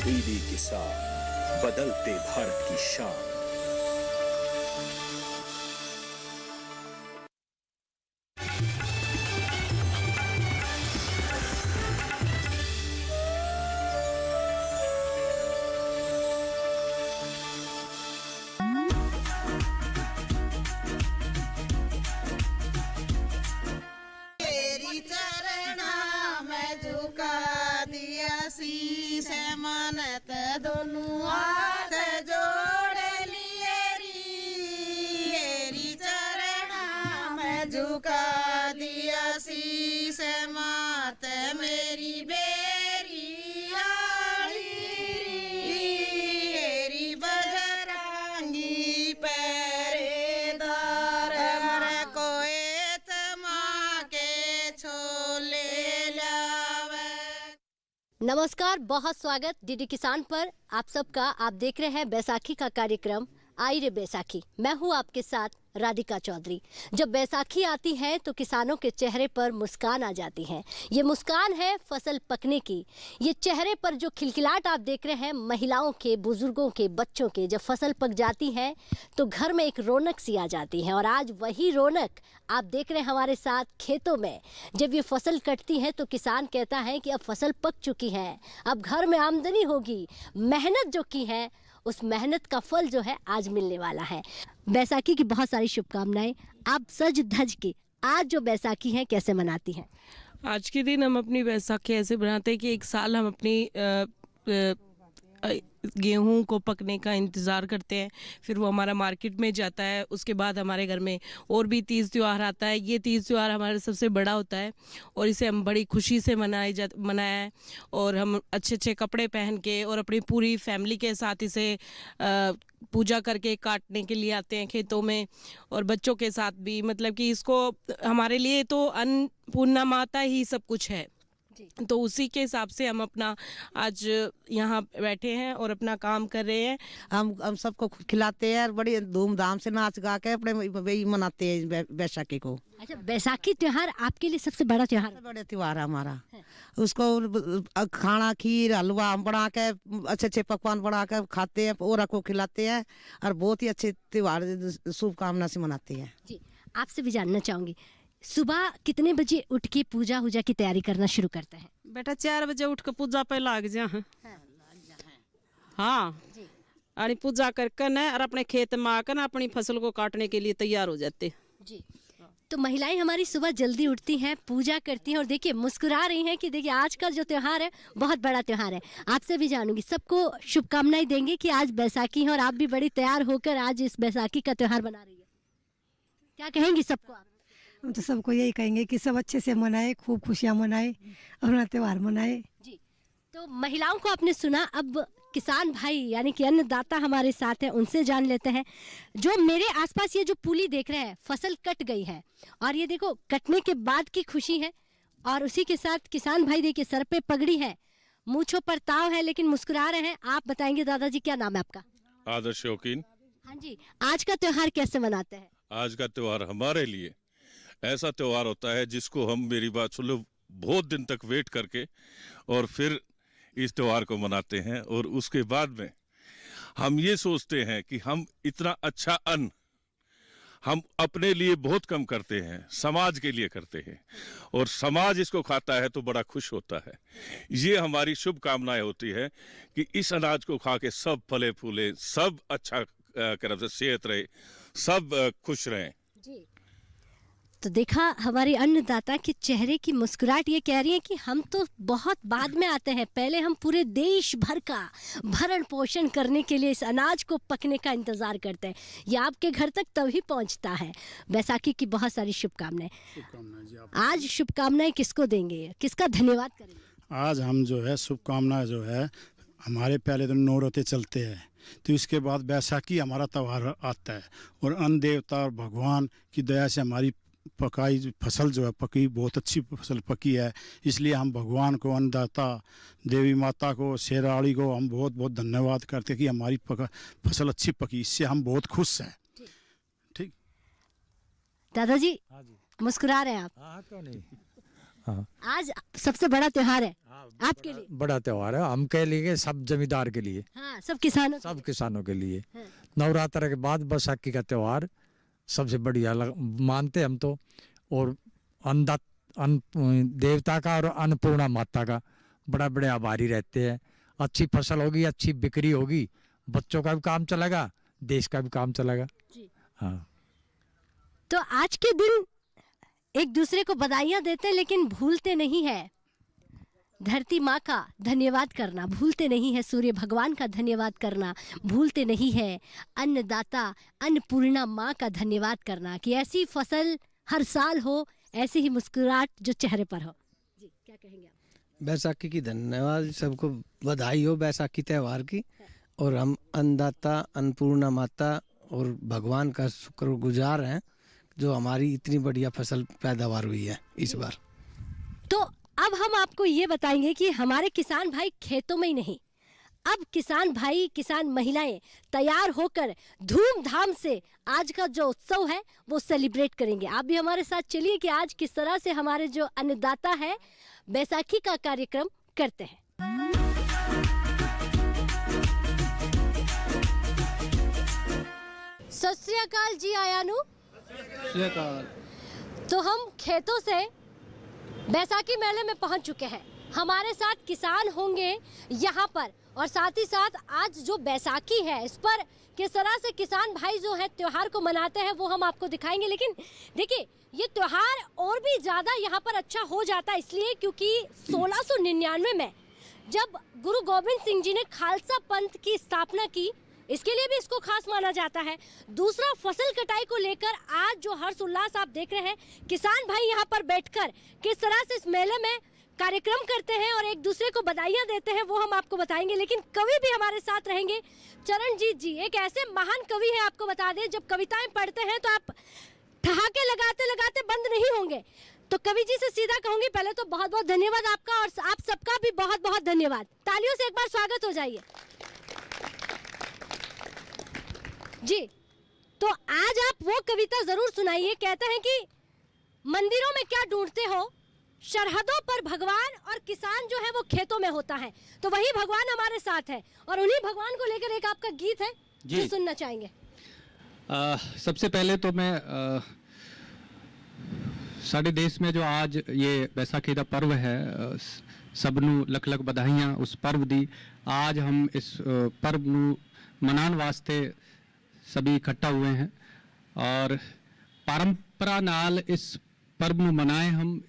DD किसान, बदलते भारत की शान। तेरी चरणा में झुका दिया शीश, मानत दोनों हाथ जोड़ लिए री। तेरी चरणा में झुका दिया शीश, मात मेरी बेरी आली री। तेरी बजरंगी पहरेदार मर कोई नमस्कार, बहुत स्वागत डीडी किसान पर आप सबका। आप देख रहे हैं बैसाखी का कार्यक्रम आई रे बैसाखी। मैं हूं आपके साथ राधिका चौधरी। जब बैसाखी आती है तो किसानों के चेहरे पर मुस्कान आ जाती है। ये मुस्कान है फसल पकने की। ये चेहरे पर जो खिलखिलाहट आप देख रहे हैं महिलाओं के, बुजुर्गों के, बच्चों के, जब फसल पक जाती है तो घर में एक रौनक सी आ जाती है। और आज वही रौनक आप देख रहे हैं हमारे साथ खेतों में। जब ये फसल कटती है तो किसान कहता है कि अब फसल पक चुकी है, अब घर में आमदनी होगी। मेहनत जो की है उस मेहनत का फल जो है आज मिलने वाला है। बैसाखी की बहुत सारी शुभकामनाएं। आप सज धज के आज जो बैसाखी है कैसे मनाती हैं? आज के दिन हम अपनी बैसाखी ऐसे बनाते हैं कि एक साल हम अपनी गेहूं को पकने का इंतज़ार करते हैं, फिर वो हमारा मार्केट में जाता है। उसके बाद हमारे घर में और भी तीज त्यौहार आता है। ये तीज त्यौहार हमारे सबसे बड़ा होता है और इसे हम बड़ी खुशी से मनाया है। और हम अच्छे अच्छे कपड़े पहन के और अपनी पूरी फैमिली के साथ इसे पूजा करके काटने के लिए आते हैं खेतों में, और बच्चों के साथ भी। मतलब कि इसको हमारे लिए तो अन्नपूर्णा माता ही सब कुछ है। तो उसी के हिसाब से हम अपना आज यहाँ बैठे हैं और अपना काम कर रहे हैं। हम सबको खिलाते हैं और बड़ी धूमधाम से नाच गा के अपने मनाते हैं बैसाखी को। अच्छा, बैसाखी त्योहार आपके लिए सबसे बड़ा त्योहार? सबसे बड़ा त्योहार है हमारा। उसको खाना, खीर, हलवा हम बना के अच्छे अच्छे पकवान बना के खाते हैं और को खिलाते हैं और बहुत ही अच्छे त्योहार शुभकामना से मनाते हैं। जी, आपसे भी जानना चाहूंगी, सुबह कितने बजे उठ के पूजा वूजा की तैयारी करना शुरू करते हैं? बेटा 4 बजे उठ के पूजा पे लाग जा। हाँ, और पूजा करके न और अपने खेत में आकर न अपनी फसल को काटने के लिए तैयार हो जाते जी। तो महिलाएं हमारी सुबह जल्दी उठती हैं, पूजा करती हैं और देखिए मुस्कुरा रही हैं कि देखिए आज का जो त्योहार है बहुत बड़ा त्योहार है। आपसे भी जानूंगी, सबको शुभकामनाएं देंगे कि आज बैसाखी है और आप भी बड़ी तैयार होकर आज इस बैसाखी का त्योहार बना रही है। क्या कहेंगी सबको आप? हम तो सबको यही कहेंगे कि सब अच्छे से मनाए, खूब खुशियाँ मनाए, अपना त्योहार मनाए। जी, तो महिलाओं को आपने सुना, अब किसान भाई यानी कि अन्नदाता हमारे साथ हैं, उनसे जान लेते हैं। जो मेरे आसपास ये जो पुली देख रहे हैं, फसल कट गई है और ये देखो कटने के बाद की खुशी है। और उसी के साथ किसान भाई देखिए सर पे पगड़ी है, मूंछों पर ताव है, लेकिन मुस्कुरा रहे हैं। आप बताएंगे दादाजी, क्या नाम है आपका? आदर्श शौकीन। हाँ जी, आज का त्योहार कैसे मनाते हैं? आज का त्योहार हमारे लिए ऐसा त्योहार होता है जिसको हम, मेरी बात सुन लो, बहुत दिन तक वेट करके और फिर इस त्योहार को मनाते हैं। और उसके बाद में हम ये सोचते हैं कि हम इतना अच्छा अन्न हम अपने लिए बहुत कम करते हैं, समाज के लिए करते हैं, और समाज इसको खाता है तो बड़ा खुश होता है। ये हमारी शुभकामनाएं होती है कि इस अनाज को खा के सब फले फूले, सब अच्छा तरफ से सेहत रहे, सब खुश रहें। जी, तो देखा हमारे अन्नदाता के चेहरे की मुस्कुराहट, ये कह रही है कि हम तो बहुत बाद में आते हैं, पहले हम पूरे देश भर का भरण पोषण करने के लिए इस अनाज को पकने का इंतजार करते हैं। ये आपके घर तक तभी पहुंचता है। बैसाखी की बहुत सारी शुभकामनाएं। आज शुभकामनाएं किसको देंगे, किसका धन्यवाद करेंगे? आज हम जो है शुभकामना जो है, हमारे पहले तो नौरते चलते हैं, तो इसके बाद बैसाखी हमारा त्यौहार आता है और अन्न देवता और भगवान की दया से हमारी पकाई फसल जो है पकी, बहुत अच्छी फसल पकी है। इसलिए हम भगवान को, अन्नदाता देवी माता को, शेरावाली को हम बहुत बहुत धन्यवाद करते हैं कि हमारी फसल अच्छी पकी। इससे हम बहुत खुश हैं। ठीक दादाजी, मुस्कुरा रहे हैं आप? हाँ, क्यों नहीं। हाँ। आज सबसे बड़ा त्योहार है आपके लिए। बड़ा त्योहार है हम के लिए, सब जमींदार के लिए, हाँ, सब किसानों के सब लिए। किसानों के लिए। हाँ। नवरात्र के बाद बैसाखी का त्योहार सबसे बढ़िया मानते हम तो। और देवता का और अन्नपूर्णा माता का बड़ा बड़े आभारी रहते हैं। अच्छी फसल होगी, अच्छी बिक्री होगी, बच्चों का भी काम चलेगा, देश का भी काम चलेगा जी। हाँ। तो आज के दिन एक दूसरे को बधाइयां देते हैं, लेकिन भूलते नहीं है धरती माँ का धन्यवाद करना, भूलते नहीं है सूर्य भगवान का धन्यवाद करना, भूलते नहीं है अन्नदाता अन्नपूर्णा माँ का धन्यवाद करना कि ऐसी फसल हर साल हो, ऐसी ही मुस्कुराहट जो चेहरे पर हो। जी, क्या कहेंगे आप? बैसाखी की धन्यवाद, सबको बधाई हो बैसाखी त्यौहार की। और हम अन्नदाता अन्नपूर्णा माता और भगवान का शुक्रगुजार हैं जो हमारी इतनी बढ़िया फसल पैदावार हुई है इस बार। तो अब हम आपको ये बताएंगे कि हमारे किसान भाई खेतों में ही नहीं, अब किसान भाई किसान महिलाएं तैयार होकर धूमधाम से आज का जो उत्सव है वो सेलिब्रेट करेंगे। आप भी हमारे साथ चलिए कि आज किस तरह से हमारे जो अन्नदाता है बैसाखी का कार्यक्रम करते हैं। सत श्री अकाल जी आयानु। तो हम खेतों से बैसाखी मेले में पहुंच चुके हैं। हमारे साथ किसान होंगे यहाँ पर, और साथ ही साथ आज जो बैसाखी है इस पर किस तरह से किसान भाई जो है त्योहार को मनाते हैं वो हम आपको दिखाएंगे। लेकिन देखिए ये त्योहार और भी ज़्यादा यहाँ पर अच्छा हो जाता है इसलिए क्योंकि 1699 में जब गुरु गोविंद सिंह जी ने खालसा पंथ की स्थापना की, इसके लिए भी इसको खास माना जाता है। दूसरा, फसल कटाई को लेकर आज जो हर्ष उल्लास आप देख रहे हैं, किसान भाई यहाँ पर बैठकर किस तरह से इस मेले में कार्यक्रम करते हैं और एक दूसरे को बधाइयाँ देते हैं वो हम आपको बताएंगे। लेकिन कवि भी हमारे साथ रहेंगे, चरणजीत जी एक ऐसे महान कवि हैं, आपको बता दें जब कविताएं पढ़ते हैं तो आप ठहाके लगाते लगाते बंद नहीं होंगे। तो कवि जी से सीधा कहूंगी, पहले तो बहुत बहुत धन्यवाद आपका, और आप सबका भी बहुत बहुत धन्यवाद। तालियों से एक बार स्वागत हो जाइए जी। तो आज आप वो कविता जरूर सुनाइए। कहते हैं कि मंदिरों में क्या ढूंढते हो, सरहदों पर भगवान, और किसान जो है वो खेतों में होता है। तो वही भगवान हमारे साथ है और उन्हीं भगवान को लेकर एक आपका गीत है जो सुनना चाहेंगे। सबसे पहले तो मैं साडे देश में जो आज ये बैसाखी का पर्व है, सबनू लख लख बधाइयां उस पर्व दी। आज हम इस पर्व नू मनाने वास्ते सभी इकट्ठा हुए हैं और परंपरा नाल इस पर्व नू मनाए। हम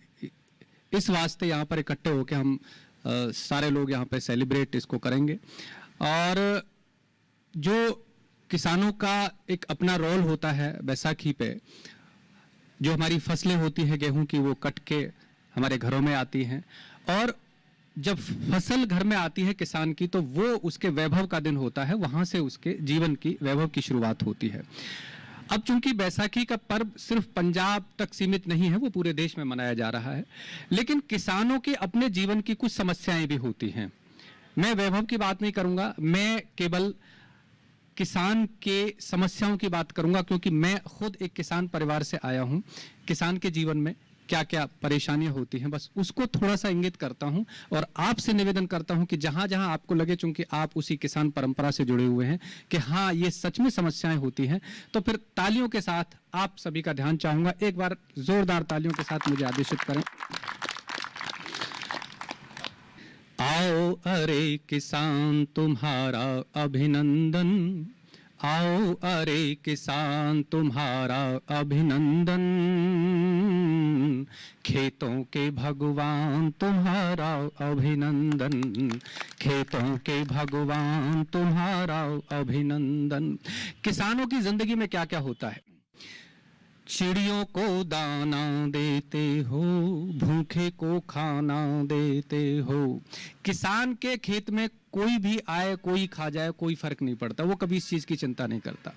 इस वास्ते यहाँ पर इकट्ठे होकर हम सारे लोग यहाँ पे सेलिब्रेट इसको करेंगे। और जो किसानों का एक अपना रोल होता है बैसाखी पे, जो हमारी फसलें होती हैं गेहूं की, वो कट के हमारे घरों में आती हैं, और जब फसल घर में आती है किसान की तो वो उसके वैभव का दिन होता है, वहां से उसके जीवन की वैभव की शुरुआत होती है। अब चूंकि बैसाखी का पर्व सिर्फ पंजाब तक सीमित नहीं है, वो पूरे देश में मनाया जा रहा है, लेकिन किसानों के अपने जीवन की कुछ समस्याएं भी होती हैं। मैं वैभव की बात नहीं करूंगा, मैं केवल किसान के समस्याओं की बात करूंगा, क्योंकि मैं खुद एक किसान परिवार से आया हूं। किसान के जीवन में क्या क्या परेशानियां होती हैं, बस उसको थोड़ा सा इंगित करता हूं और आपसे निवेदन करता हूं कि जहां जहां आपको लगे, चूंकि आप उसी किसान परंपरा से जुड़े हुए हैं, कि हाँ ये सच में समस्याएं होती हैं, तो फिर तालियों के साथ आप सभी का ध्यान चाहूंगा। एक बार जोरदार तालियों के साथ मुझे आदेशित करें। आओ अरे किसान तुम्हारा अभिनंदन, आओ अरे किसान तुम्हारा अभिनंदन, खेतों के भगवान तुम्हारा अभिनंदन, खेतों के भगवान तुम्हारा अभिनंदन। किसानों की जिंदगी में क्या क्या होता है? चिड़ियों को दाना देते हो, भूखे को खाना देते हो। किसान के खेत में कोई भी आए, कोई खा जाए, कोई फर्क नहीं पड़ता, वो कभी इस चीज की चिंता नहीं करता।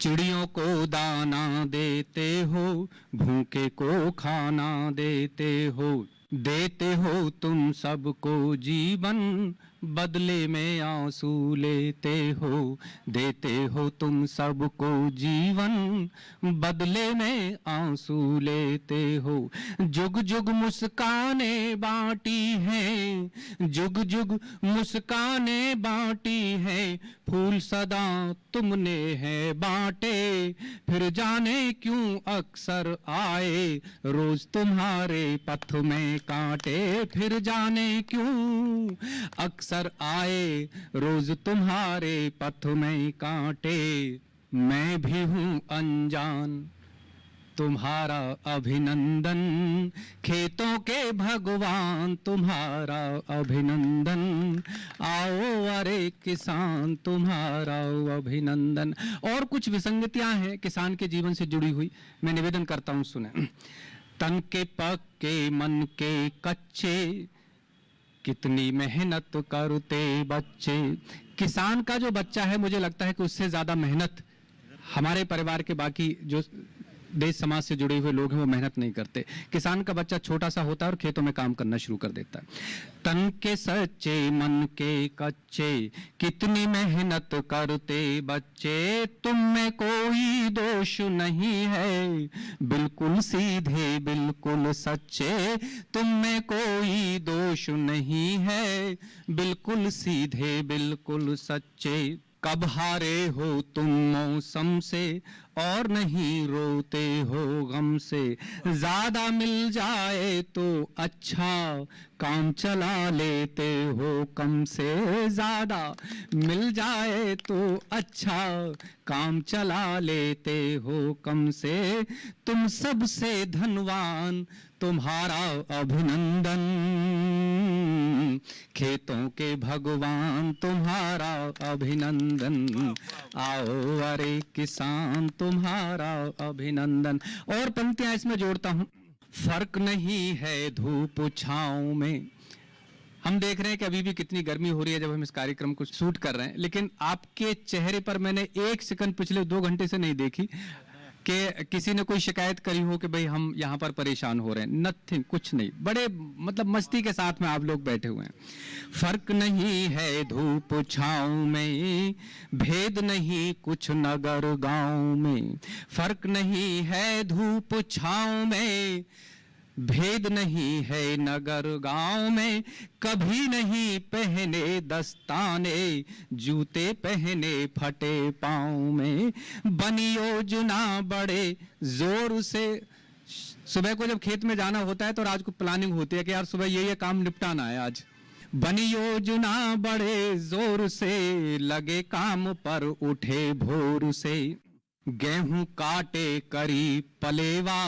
चिड़ियों को दाना देते हो, भूखे को खाना देते हो, देते हो तुम सबको जीवन, बदले में आंसू लेते हो। देते हो तुम सबको जीवन, बदले में आंसू लेते हो। जुग जुग मुस्काने बांटी हैं, जुग जुग मुस्काने बांटी हैं, फूल सदा तुमने है बांटे। फिर जाने क्यों अक्सर आए रोज तुम्हारे पथ में कांटे। फिर जाने क्यों अक्सर आए रोज तुम्हारे पथ में कांटे। मैं भी हूँ अनजान तुम्हारा अभिनंदन, खेतों के भगवान तुम्हारा अभिनंदन। आओ अरे किसान तुम्हारा अभिनंदन। और कुछ विसंगतियां हैं किसान के जीवन से जुड़ी हुई, मैं निवेदन करता हूं, सुने। तन के पक्के मन के कच्चे, कितनी मेहनत करते बच्चे। किसान का जो बच्चा है, मुझे लगता है कि उससे ज्यादा मेहनत हमारे परिवार के बाकी जो देश समाज से जुड़े हुए लोग हैं वो मेहनत नहीं करते। किसान का बच्चा छोटा सा होता है और खेतों में काम करना शुरू कर देता है। तन के सच्चे मन के कच्चे, कितनी मेहनत करते बच्चे। तुम में कोई दोष नहीं है, बिल्कुल सीधे बिल्कुल सच्चे। तुम में कोई दोष नहीं है, बिल्कुल सीधे बिल्कुल सच्चे। कब हारे हो तुम मौसम से, और नहीं रोते हो गम से। ज्यादा मिल जाए तो अच्छा, काम चला लेते हो कम से। ज्यादा मिल जाए तो अच्छा, काम चला लेते हो कम से। तुम सबसे धनवान तुम्हारा अभिनंदन, खेतों के भगवान तुम्हारा अभिनंदन। आओ अरे किसान तुम्हारा अभिनंदन। और पंक्तियां इसमें जोड़ता हूं। फर्क नहीं है धूप छांव में। हम देख रहे हैं कि अभी भी कितनी गर्मी हो रही है जब हम इस कार्यक्रम को शूट कर रहे हैं, लेकिन आपके चेहरे पर मैंने एक सेकंड पिछले 2 घंटे से नहीं देखी कि किसी ने कोई शिकायत करी हो कि भाई हम यहाँ पर परेशान हो रहे हैं। नथिंग, कुछ नहीं, बड़े मतलब मस्ती के साथ में आप लोग बैठे हुए हैं। फर्क नहीं है धूप छांव में, भेद नहीं कुछ नगर गांव में। फर्क नहीं है धूप छांव में, भेद नहीं है नगर गांव में। कभी नहीं पहने दस्ताने, जूते पहने फटे पांव में। बनी योजना बड़े जोर से। सुबह को जब खेत में जाना होता है तो रात को प्लानिंग होती है कि यार सुबह ये काम निपटाना है आज। बनी योजना बड़े जोर से, लगे काम पर उठे भोर से। गेहूं काटे करी पलेवा,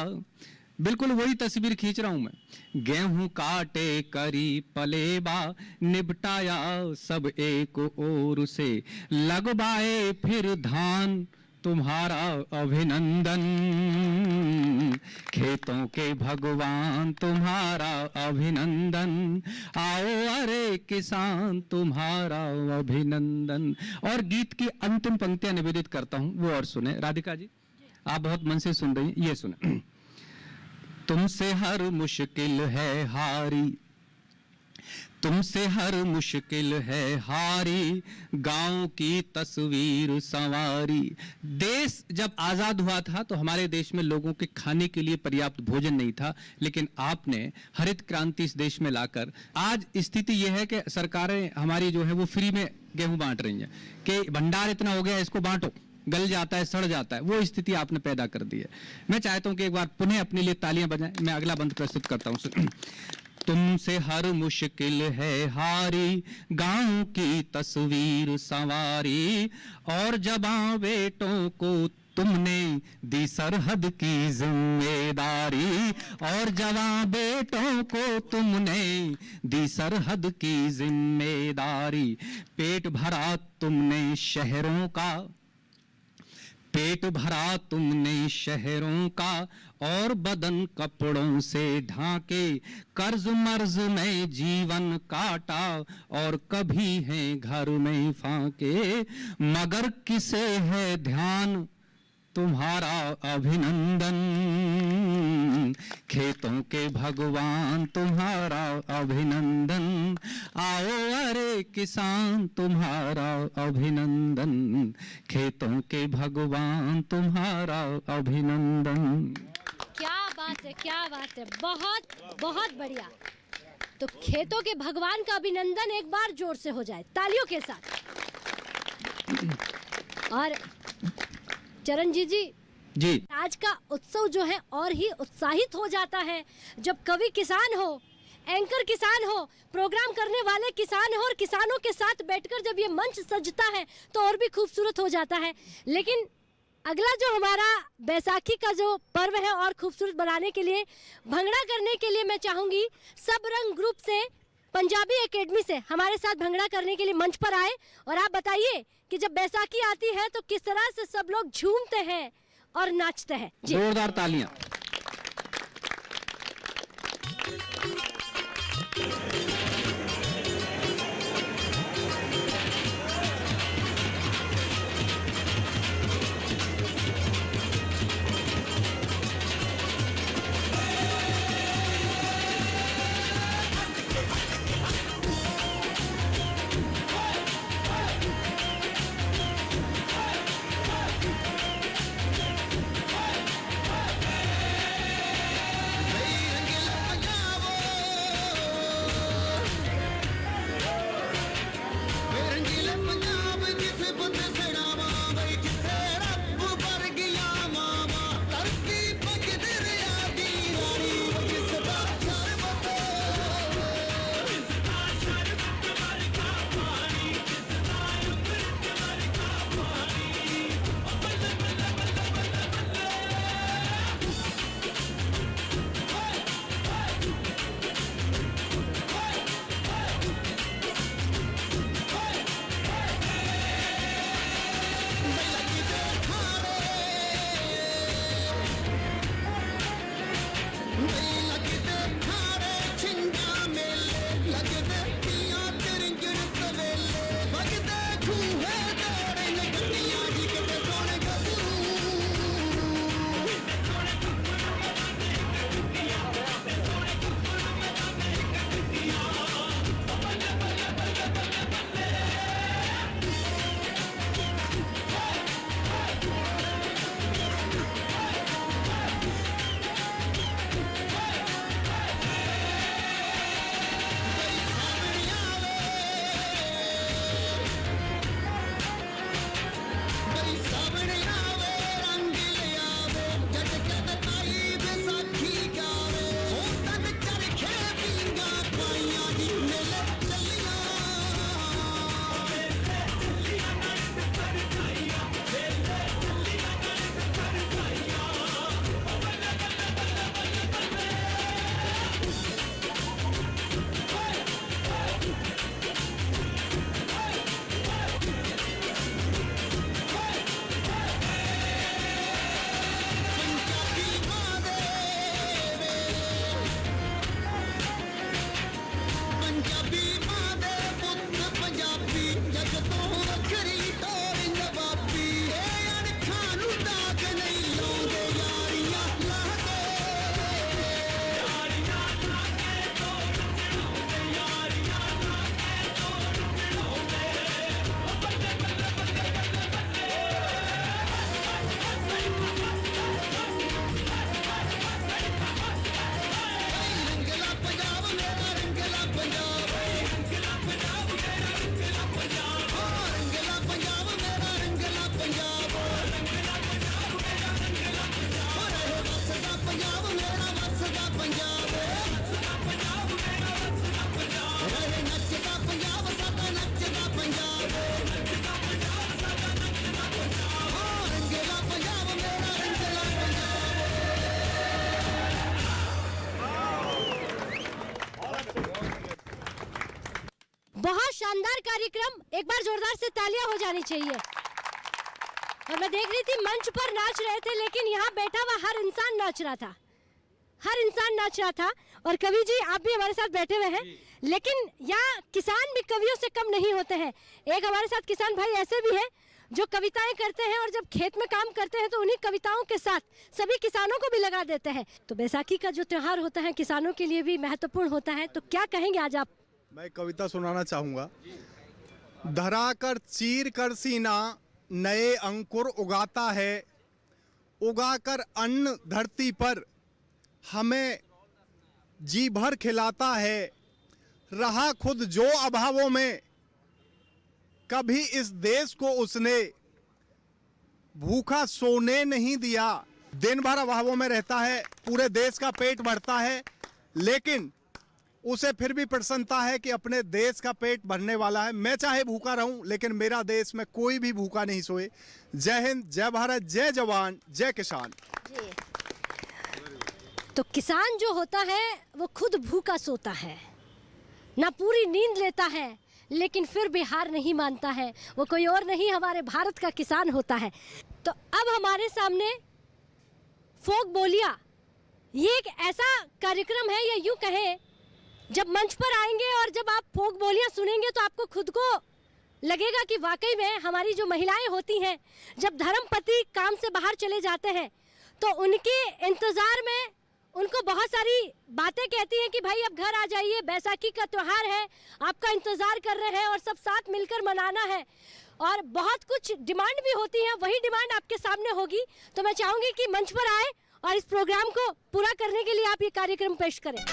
बिल्कुल वही तस्वीर खींच रहा हूं मैं। गेहूं काटे करी पलेबा, निपटाया सब एक ओर से। लगवाए फिर धान तुम्हारा अभिनंदन, खेतों के भगवान तुम्हारा अभिनंदन। आओ अरे किसान तुम्हारा अभिनंदन। और गीत की अंतिम पंक्तियां निवेदित करता हूं, वो और सुने। राधिका जी, आप बहुत मन से सुन रही हैं, ये सुने। तुमसे हर मुश्किल है हारी, तुमसे हर मुश्किल है हारी, गांव की तस्वीर संवारी। देश जब आजाद हुआ था तो हमारे देश में लोगों के खाने के लिए पर्याप्त भोजन नहीं था, लेकिन आपने हरित क्रांति इस देश में लाकर आज स्थिति यह है कि सरकारें हमारी जो है वो फ्री में गेहूं बांट रही हैं कि भंडार इतना हो गया, इसको बांटो, गल जाता है, सड़ जाता है। वो स्थिति आपने पैदा कर दी है। मैं चाहता हूं कि एक बार पुनः अपने लिए तालियां बजाएं। मैं अगला बंद प्रस्तुत करता हूं। तुमसे हर मुश्किल है हारी, गांव की तस्वीर संवारी। और जवां बेटों को तुमने दी सरहद की जिम्मेदारी। और जवां बेटों को तुमने दी सरहद की जिम्मेदारी। पेट भरा तुमने शहरों का, पेट भरा तुमने शहरों का, और बदन कपड़ों से ढाके। कर्ज मर्ज में जीवन काटा, और कभी है घर में फाके। मगर किसे है ध्यान तुम्हारा अभिनंदन, खेतों के भगवान तुम्हारा अभिनंदन, आओ अरे किसान तुम्हारा अभिनंदन, खेतों के भगवान तुम्हारा अभिनंदन। क्या बात है, क्या बात है, बहुत बहुत बढ़िया। तो खेतों के भगवान का अभिनंदन एक बार जोर से हो जाए तालियों के साथ। और चरणजीत जी, आज का उत्सव जो है और ही उत्साहित हो जाता है जब कवि किसान हो, एंकर किसान हो, प्रोग्राम करने वाले किसान हो और किसानों के साथ बैठकर जब ये मंच सजता है तो और भी खूबसूरत हो जाता है। लेकिन अगला जो हमारा बैसाखी का जो पर्व है और खूबसूरत बनाने के लिए, भंगड़ा करने के लिए मैं चाहूंगी सब रंग ग्रुप से, पंजाबी एकेडमी से हमारे साथ भंगड़ा करने के लिए मंच पर आए और आप बताइए कि जब बैसाखी आती है तो किस तरह से सब लोग झूमते हैं और नाचते हैं। जोरदार तालियां। बहुत शानदार कार्यक्रम, एक बार जोरदार से तालियां हो जानी चाहिए। और मैं देख रही थी मंच पर नाच रहे थे लेकिन यहाँ बैठा हुआ हर इंसान नाच रहा था। हर इंसान नाच रहा था। और कवि जी आप भी हमारे साथ बैठे हुए हैं, लेकिन यहाँ किसान भी कवियों से कम नहीं होते हैं। एक हमारे साथ किसान भाई ऐसे भी हैं जो कविताएं करते हैं और जब खेत में काम करते हैं तो उन्हीं कविताओं के साथ सभी किसानों को भी लगा देते हैं। तो बैसाखी का जो त्योहार होता है किसानों के लिए भी महत्वपूर्ण होता है, तो क्या कहेंगे आज आप? मैं कविता सुनाना चाहूँगा। धरा कर चीर कर सीना नए अंकुर उगाता है, उगाकर अन्न धरती पर हमें जी भर खिलाता है। रहा खुद जो अभावों में, कभी इस देश को उसने भूखा सोने नहीं दिया। दिन भर अभावों में रहता है, पूरे देश का पेट भरता है, लेकिन उसे फिर भी प्रसन्नता है कि अपने देश का पेट भरने वाला है। मैं चाहे भूखा रहूं, लेकिन मेरा देश में कोई भी भूखा नहीं सोए। जय हिंद, जय भारत, जय जवान, जय किसान। तो किसान जो होता है वो खुद भूखा सोता है, ना पूरी नींद लेता है, लेकिन फिर भी हार नहीं मानता है। वो कोई और नहीं, हमारे भारत का किसान होता है। तो अब हमारे सामने फोक बोलियां, ये एक ऐसा कार्यक्रम है, या यूं कहें जब मंच पर आएंगे और जब आप फोक बोलियां सुनेंगे तो आपको खुद को लगेगा कि वाकई में हमारी जो महिलाएं होती हैं, जब धर्मपति काम से बाहर चले जाते हैं तो उनके इंतज़ार में उनको बहुत सारी बातें कहती हैं कि भाई अब घर आ जाइए, बैसाखी का त्यौहार है, आपका इंतज़ार कर रहे हैं और सब साथ मिलकर मनाना है। और बहुत कुछ डिमांड भी होती है, वही डिमांड आपके सामने होगी। तो मैं चाहूँगी कि मंच पर आए और इस प्रोग्राम को पूरा करने के लिए आप ये कार्यक्रम पेश करें।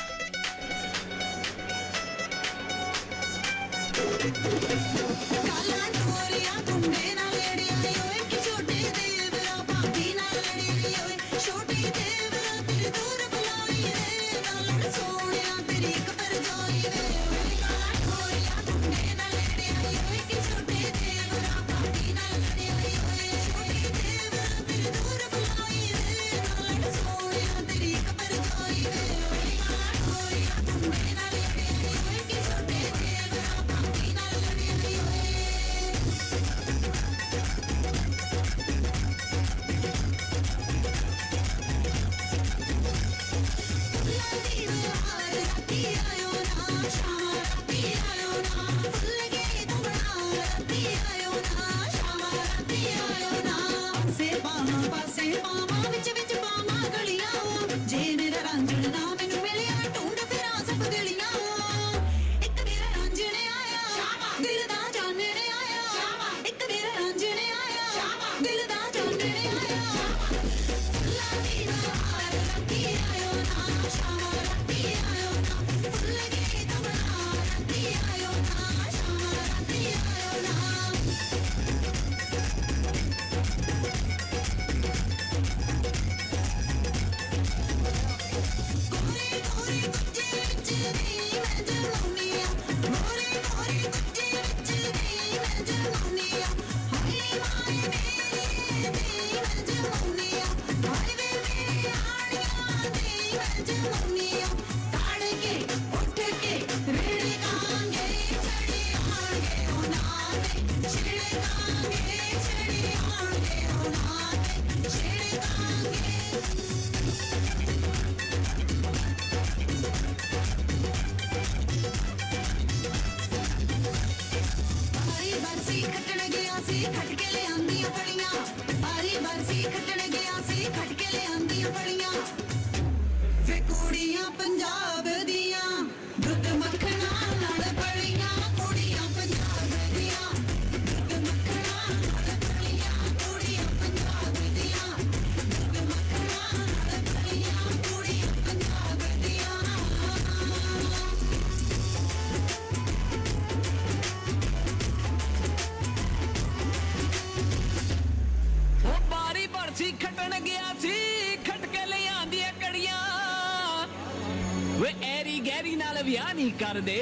कर दे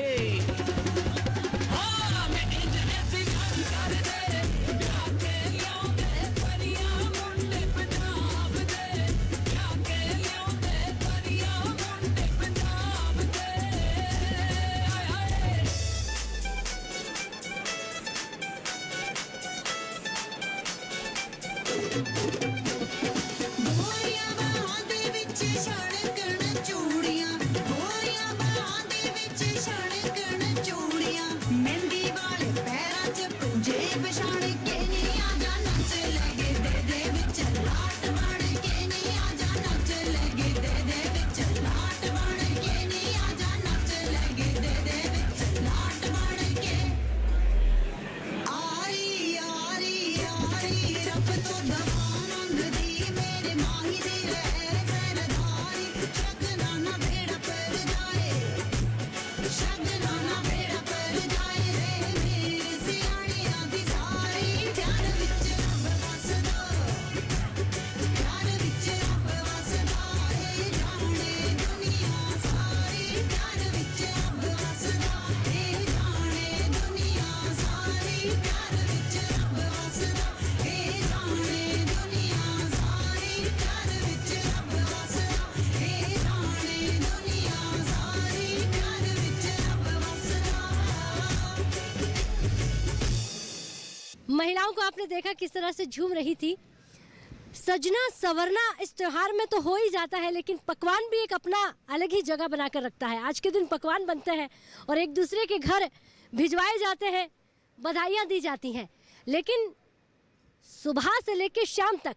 गोरिया बाहों दे विच छड़ करन महिलाओं को आपने देखा किस तरह से झूम रही थी। सजना संवरना इस त्योहार में तो हो ही जाता है, लेकिन पकवान भी एक अपना अलग ही जगह बनाकर रखता है। आज के दिन पकवान बनते हैं और एक दूसरे के घर भिजवाए जाते हैं, बधाइयाँ दी जाती हैं, लेकिन सुबह से लेकर शाम तक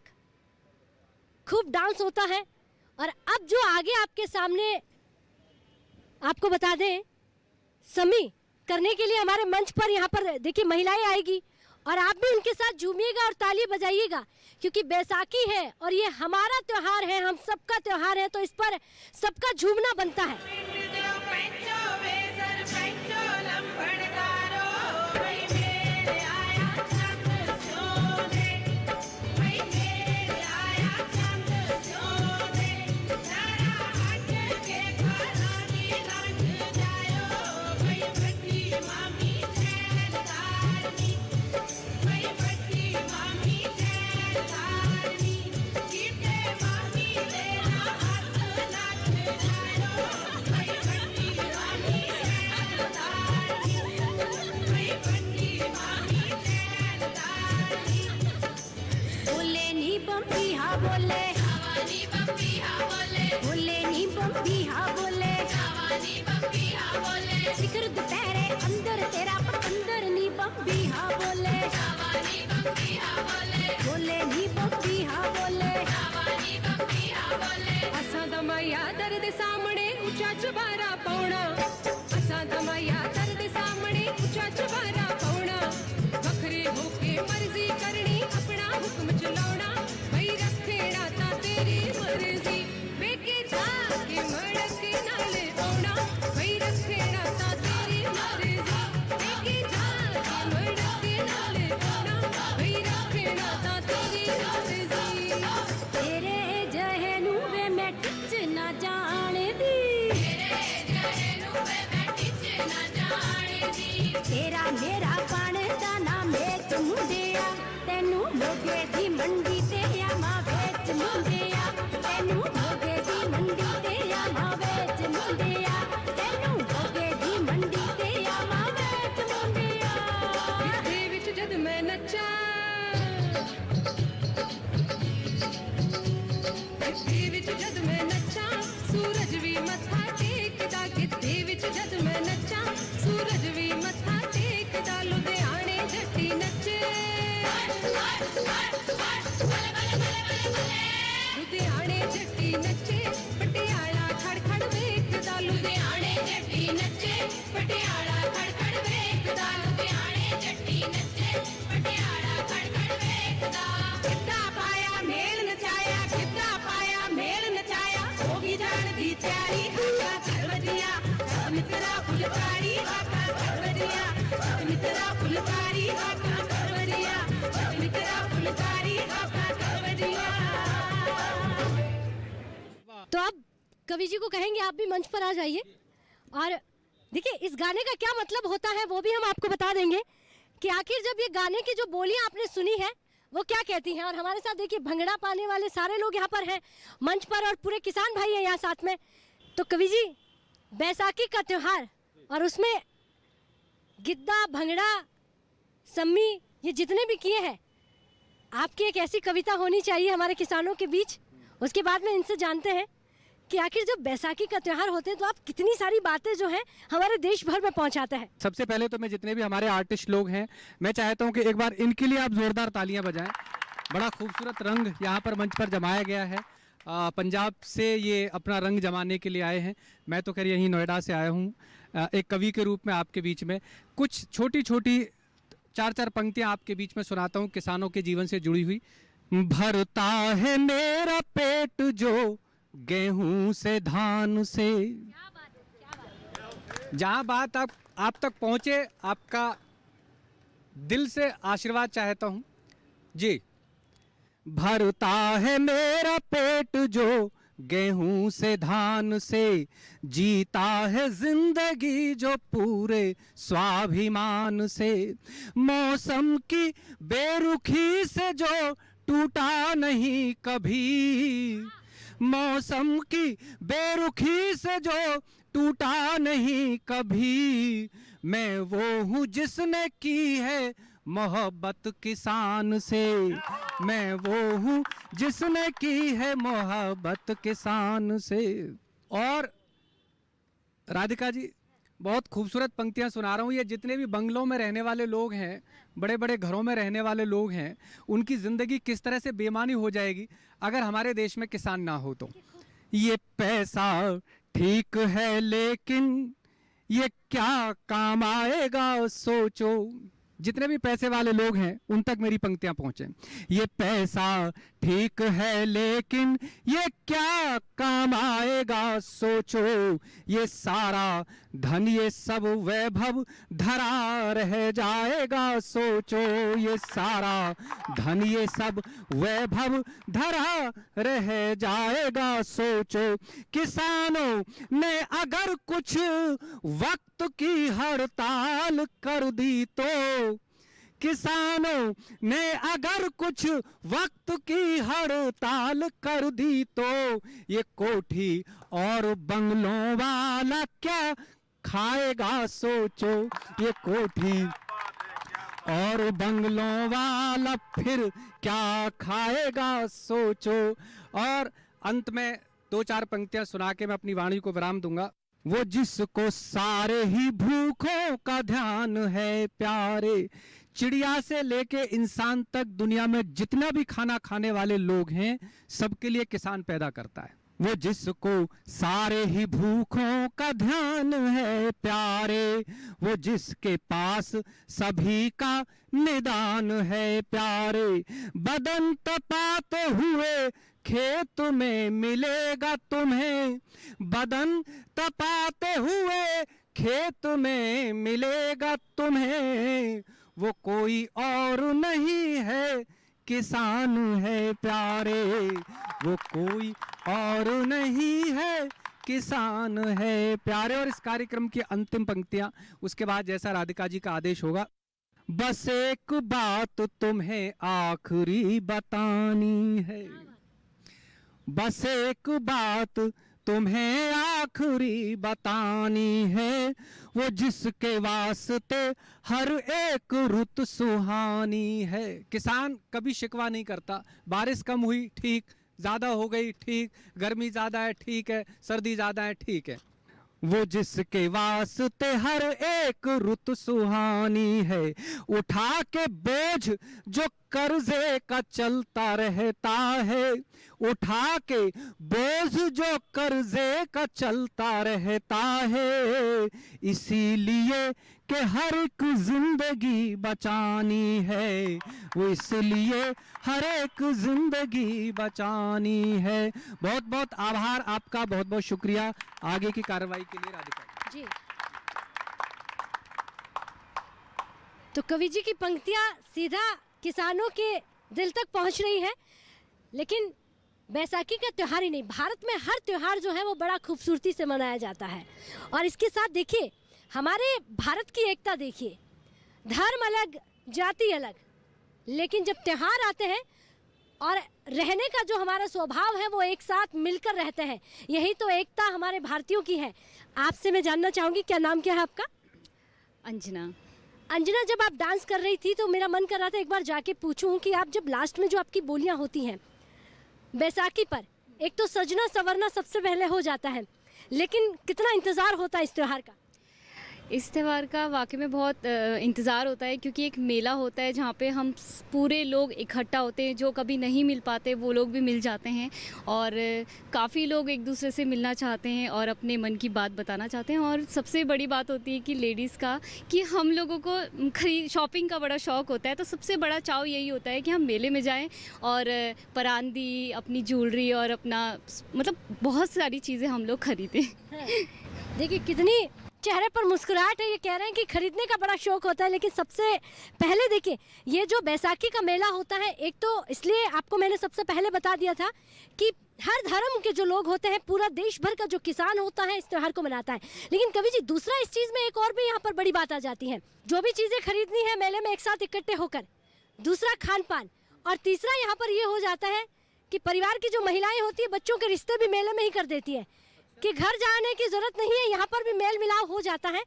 खूब डांस होता है। और अब जो आगे आपके सामने आपको बता दें, समी करने के लिए हमारे मंच पर यहाँ पर देखिए महिलाएं आएगी और आप भी उनके साथ झूमिएगा और ताली बजाइएगा, क्योंकि बैसाखी है और ये हमारा त्योहार है, हम सबका त्योहार है, तो इस पर सबका झूमना बनता है। शिखर दोपहरे अंदर तेरा पतंदर नी बम्बी हा बोले, बोले नी बम्बी हा बोले, असा दमाया दर्द सामने ऊंचा चबारा पौना, असा दमाया दर्द सामने ऊंचा चबारा पौना, बखरे होके मर्जी करनी अपना हुक्म चलाना, भाई रखेड़ा ता तेरी मर्जी, बेके जाके मड़क नाले औना, भाई रखेड़ा ता तेरी मर्जी, बेके जाके मड़क नाले औना, भाई रखेड़ा ता तेरी मर्जी। तेरे जहनू वे मैं टिच ना जाने दी, तेरे जहनू वे मैं टिच ना जाने दी, तेरा मेरा पान दा ना मेच मुंडिया, तेनू मोगे दी मंडी ते आमा वेच मुंडिया, तेनू मोगे दी मंडी ते आमा वेच मुंडिया, तेनू मोगे दी मंडी ते आमा वेच मुंडिया। गिद्धे विच जद मैं नच्चा, गिद्धे विच जद मैं नच्चा, सूरज भी मत्था टेकदा, गिद्धे विच जद मैं नच्चा, सूरज भी मत्था टेकदा, लुधियाने जट्टी नच्चे, लुधियाने जट्टी नच्चे, पटियाला खड़खड़ वेखदा, लुधियाने जट्टी नच्चे, पटियाला खड़खड़ वेखदा, लुधियाने जट्टी नच्चे, पटियाला खड़खड़ वेखदा। गिद्धा पाया मेल नचाया, गिद्धा पाया मेल नचाया, होगी जान दी तैयारी, आका कर वजिया, सब मित्रा फुलकारी, आका कर वजिया, सब मित्रा फुलकारी, आका कर वजिया, सब मित्रा फुलकारी, आका कर वजिया। तो अब कवि जी को कहेंगे आप भी मंच पर आ जाइए और देखिए इस गाने का क्या मतलब होता है वो भी हम आपको बता देंगे कि आखिर जब ये गाने की जो बोलियां आपने सुनी है वो क्या कहती हैं। और हमारे साथ देखिए भंगड़ा पाने वाले सारे लोग यहाँ पर हैं मंच पर और पूरे किसान भाई हैं यहाँ साथ में। तो कवि जी, बैसाखी का त्योहार और उसमें गिद्धा भंगड़ा सम्मी ये जितने भी किए हैं, आपकी एक ऐसी कविता होनी चाहिए हमारे किसानों के बीच। उसके बाद में इनसे जानते हैं कि आखिर जब बैसाखी का त्योहार होते हैं तो आप कितनी सारी बातें जो हैं हमारे देश भर में पहुंचाते हैं। सबसे पहले तो मैं जितने भी हमारे आर्टिस्ट लोग हैं, मैं चाहता हूं कि एक बार इनके लिए आप जोरदार तालियां बजाएं। बड़ा खूबसूरत रंग यहाँ पर मंच पर जमाया गया है। पंजाब से ये अपना रंग जमाने के लिए आए हैं। मैं तो खैर यहीं नोएडा से आया हूँ एक कवि के रूप में आपके बीच में। कुछ छोटी छोटी 4-4 पंक्तियाँ आपके बीच में सुनाता हूँ किसानों के जीवन से जुड़ी हुई। भरता है मेरा पेट जो गेहूं से धान से। जहाँ बात आप तक पहुँचे, आपका दिल से आशीर्वाद चाहता हूँ जी। भरता है मेरा पेट जो गेहूं से धान से, जीता है जिंदगी जो पूरे स्वाभिमान से। मौसम की बेरुखी से जो टूटा नहीं कभी, मौसम की बेरुखी से जो टूटा नहीं कभी। मैं वो हूँ जिसने की है मोहब्बत किसान से, मैं वो हूँ जिसने की है मोहब्बत किसान से। और राधिका जी, बहुत खूबसूरत पंक्तियां सुना रहा हूँ। ये जितने भी बंगलों में रहने वाले लोग हैं, बड़े बड़े घरों में रहने वाले लोग हैं, उनकी ज़िंदगी किस तरह से बेमानी हो जाएगी अगर हमारे देश में किसान ना हो तो। ये पैसा ठीक है लेकिन ये क्या काम आएगा सोचो। जितने भी पैसे वाले लोग हैं उन तक मेरी पंक्तियां पहुंचे। ये पैसा ठीक है लेकिन ये क्या काम आएगा सोचो, ये सारा धन ये सब वैभव धरा रह जाएगा सोचो, ये सारा धन ये सब वैभव धरा रह जाएगा सोचो। किसानों ने अगर कुछ वक्त की हड़ताल कर दी तो, किसानों ने अगर कुछ वक्त की हड़ताल कर दी तो, ये कोठी और बंगलों वाला क्या खाएगा सोचो, ये कोठी और बंगलों वाला फिर क्या खाएगा सोचो। और अंत में 2-4 पंक्तियां सुना के मैं अपनी वाणी को विराम दूंगा। वो जिसको सारे ही भूखों का ध्यान है प्यारे, चिड़िया से लेके इंसान तक दुनिया में जितना भी खाना खाने वाले लोग हैं सबके लिए किसान पैदा करता है। वो जिसको सारे ही भूखों का ध्यान है प्यारे, वो जिसके पास सभी का निदान है प्यारे। बदन तपाते हुए खेत में मिलेगा तुम्हें, बदन तपाते हुए खेत में मिलेगा तुम्हें, वो कोई और नहीं है किसान है प्यारे, वो कोई और नहीं है किसान है प्यारे। और इस कार्यक्रम की अंतिम पंक्तियां उसके बाद जैसा राधिका जी का आदेश होगा। बस एक बात तुम्हें आखिरी बतानी है, बस एक बात तुम्हें आखिरी बतानी है, वो जिसके वास्ते हर एक रुत सुहानी है। किसान कभी शिकवा नहीं करता, बारिश कम हुई ठीक, ज्यादा हो गई ठीक, गर्मी ज्यादा है ठीक है, सर्दी ज्यादा है ठीक है, वो जिसके वास्ते हर एक रुत सुहानी है। उठा के बोझ जो कर्जे का चलता रहता है, उठा के बोझ जो कर्जे का चलता रहता है, इसीलिए कि हर एक जिंदगी बचानी है, वो इसलिए हर एक जिंदगी बचानी है। बहुत बहुत आभार आपका, बहुत बहुत शुक्रिया आगे की कार्रवाई के लिए राधिका जी। तो कवि जी की पंक्तियां सीधा किसानों के दिल तक पहुंच रही है। लेकिन बैसाखी का त्योहार ही नहीं, भारत में हर त्योहार जो है वो बड़ा खूबसूरती से मनाया जाता है। और इसके साथ देखिए हमारे भारत की एकता देखिए, धर्म अलग जाति अलग, लेकिन जब त्योहार आते हैं और रहने का जो हमारा स्वभाव है वो एक साथ मिलकर रहते हैं, यही तो एकता हमारे भारतीयों की है। आपसे मैं जानना चाहूँगी, क्या नाम क्या है आपका? अंजना। अंजना, जब आप डांस कर रही थी तो मेरा मन कर रहा था एक बार जाके पूछूं कि आप जब लास्ट में जो आपकी बोलियां होती हैं बैसाखी पर, एक तो सजना संवरना सबसे पहले हो जाता है, लेकिन कितना इंतज़ार होता है इस त्यौहार का? इस त्यौहार का वाकई में बहुत इंतज़ार होता है, क्योंकि एक मेला होता है जहाँ पे हम पूरे लोग इकट्ठा होते हैं, जो कभी नहीं मिल पाते वो लोग भी मिल जाते हैं, और काफ़ी लोग एक दूसरे से मिलना चाहते हैं और अपने मन की बात बताना चाहते हैं। और सबसे बड़ी बात होती है कि लेडीज़ का, कि हम लोगों को शॉपिंग का बड़ा शौक़ होता है, तो सबसे बड़ा चाव यही होता है कि हम मेले में जाएँ और परांदी, अपनी ज्वेलरी और अपना मतलब बहुत सारी चीज़ें हम लोग खरीदें। देखिए कितनी चेहरे पर मुस्कुराहट है, ये कह रहे हैं कि खरीदने का बड़ा शौक होता है। लेकिन सबसे पहले देखिए ये जो बैसाखी का मेला होता है, एक तो इसलिए आपको मैंने सबसे पहले बता दिया था कि हर धर्म के जो लोग होते हैं, पूरा देश भर का जो किसान होता है इस त्यौहार को मनाता है। लेकिन कवि जी, दूसरा इस चीज़ में एक और भी यहाँ पर बड़ी बात आ जाती है, जो भी चीज़ें खरीदनी है मेले में एक साथ इकट्ठे होकर, दूसरा खान पान, और तीसरा यहाँ पर ये हो जाता है कि परिवार की जो महिलाएं होती है बच्चों के रिश्ते भी मेले में ही कर देती है, कि घर जाने की जरूरत नहीं है, यहाँ पर भी मेल मिलाप हो जाता है।